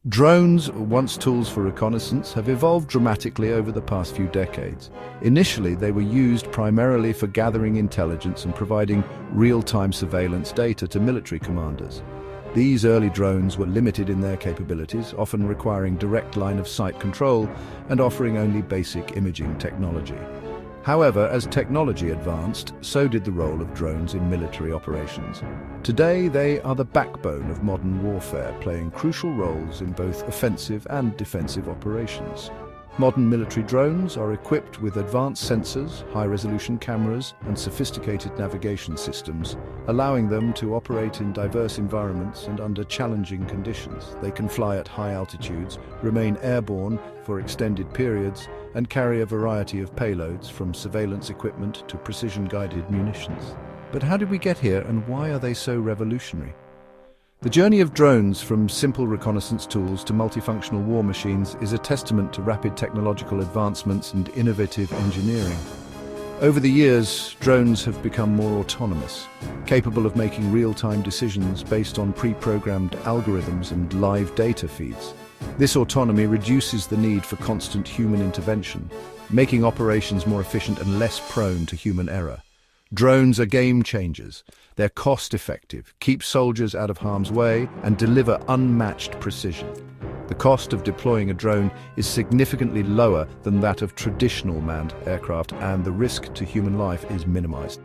Drones, once tools for reconnaissance, have evolved dramatically over the past few decades. Initially, they were used primarily for gathering intelligence and providing real-time surveillance data to military commanders. These early drones were limited in their capabilities, often requiring direct line-of-sight control and offering only basic imaging technology. However, as technology advanced, so did the role of drones in military operations. Today, they are the backbone of modern warfare, playing crucial roles in both offensive and defensive operations. Modern military drones are equipped with advanced sensors, high-resolution cameras, and sophisticated navigation systems, allowing them to operate in diverse environments and under challenging conditions. They can fly at high altitudes, remain airborne for extended periods, and carry a variety of payloads from surveillance equipment to precision-guided munitions. But how did we get here, and why are they so revolutionary? The journey of drones from simple reconnaissance tools to multifunctional war machines is a testament to rapid technological advancements and innovative engineering. Over the years, drones have become more autonomous, capable of making real-time decisions based on pre-programmed algorithms and live data feeds. This autonomy reduces the need for constant human intervention, making operations more efficient and less prone to human error. Drones are game changers. They're cost-effective, keep soldiers out of harm's way, and deliver unmatched precision. The cost of deploying a drone is significantly lower than that of traditional manned aircraft, and the risk to human life is minimized.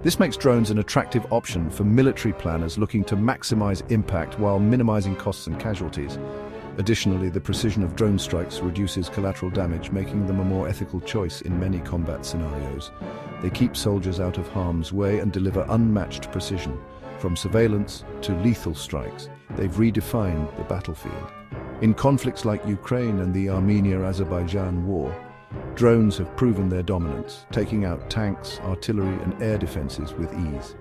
This makes drones an attractive option for military planners looking to maximize impact while minimizing costs and casualties. Additionally, the precision of drone strikes reduces collateral damage, making them a more ethical choice in many combat scenarios. They keep soldiers out of harm's way and deliver unmatched precision. From surveillance to lethal strikes, they've redefined the battlefield. In conflicts like Ukraine and the Armenia-Azerbaijan war, drones have proven their dominance, taking out tanks, artillery, and air defenses with ease.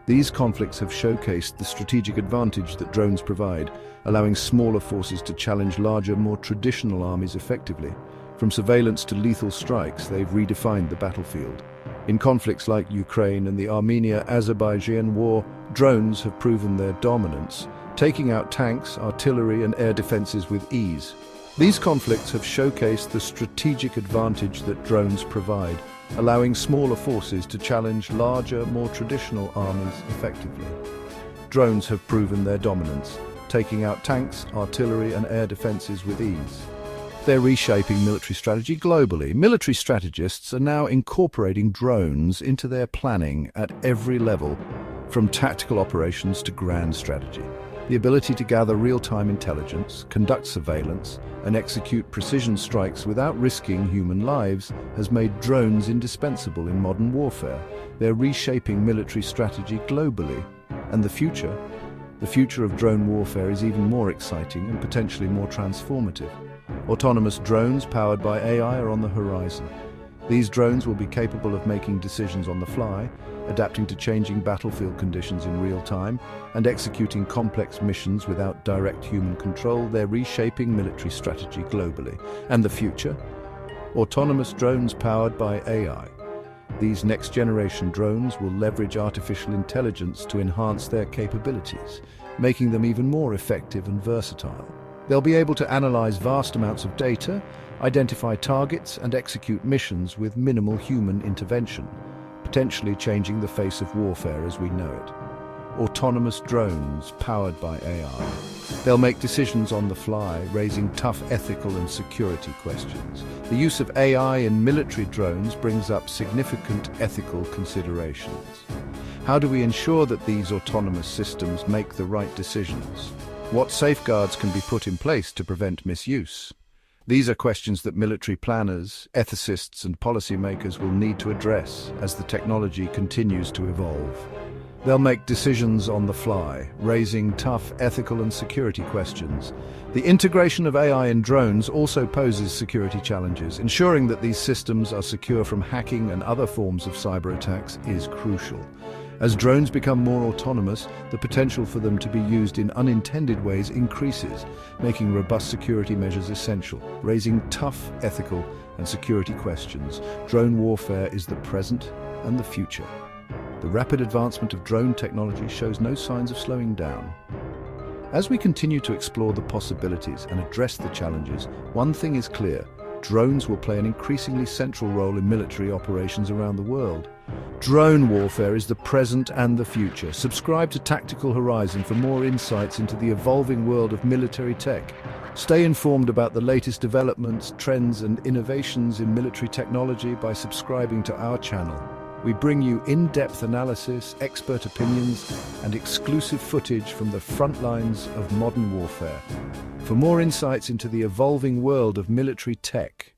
These conflicts have showcased the strategic advantage that drones provide, allowing smaller forces to challenge larger, more traditional armies effectively. From surveillance to lethal strikes, they've redefined the battlefield. In conflicts like Ukraine and the Armenia-Azerbaijan war, drones have proven their dominance, taking out tanks, artillery, and air defenses with ease. These conflicts have showcased the strategic advantage that drones provide, allowing smaller forces to challenge larger, more traditional armies effectively. Drones have proven their dominance, taking out tanks, artillery, and air defenses with ease. They're reshaping military strategy globally. Military strategists are now incorporating drones into their planning at every level, from tactical operations to grand strategy. The ability to gather real-time intelligence, conduct surveillance, and execute precision strikes without risking human lives has made drones indispensable in modern warfare. They're reshaping military strategy globally. And the future of drone warfare is even more exciting and potentially more transformative. Autonomous drones powered by AI are on the horizon. These drones will be capable of making decisions on the fly, adapting to changing battlefield conditions in real time, and executing complex missions without direct human control. They're reshaping military strategy globally. And the future? Autonomous drones powered by AI. These next-generation drones will leverage artificial intelligence to enhance their capabilities, making them even more effective and versatile. They'll be able to analyze vast amounts of data, identify targets, and execute missions with minimal human intervention, potentially changing the face of warfare as we know it. Autonomous drones powered by AI. They'll make decisions on the fly, raising tough ethical and security questions. The use of AI in military drones brings up significant ethical considerations. How do we ensure that these autonomous systems make the right decisions? What safeguards can be put in place to prevent misuse? These are questions that military planners, ethicists, and policymakers will need to address as the technology continues to evolve. They'll make decisions on the fly, raising tough ethical and security questions. The integration of AI in drones also poses security challenges. Ensuring that these systems are secure from hacking and other forms of cyber attacks is crucial. As drones become more autonomous, the potential for them to be used in unintended ways increases, making robust security measures essential, raising tough ethical and security questions. Drone warfare is the present and the future. The rapid advancement of drone technology shows no signs of slowing down. As we continue to explore the possibilities and address the challenges, one thing is clear: drones will play an increasingly central role in military operations around the world. Drone warfare is the present and the future. Subscribe to Tactical Horizon for more insights into the evolving world of military tech. Stay informed about the latest developments, trends, and innovations in military technology by subscribing to our channel. We bring you in-depth analysis, expert opinions, and exclusive footage from the front lines of modern warfare. For more insights into the evolving world of military tech,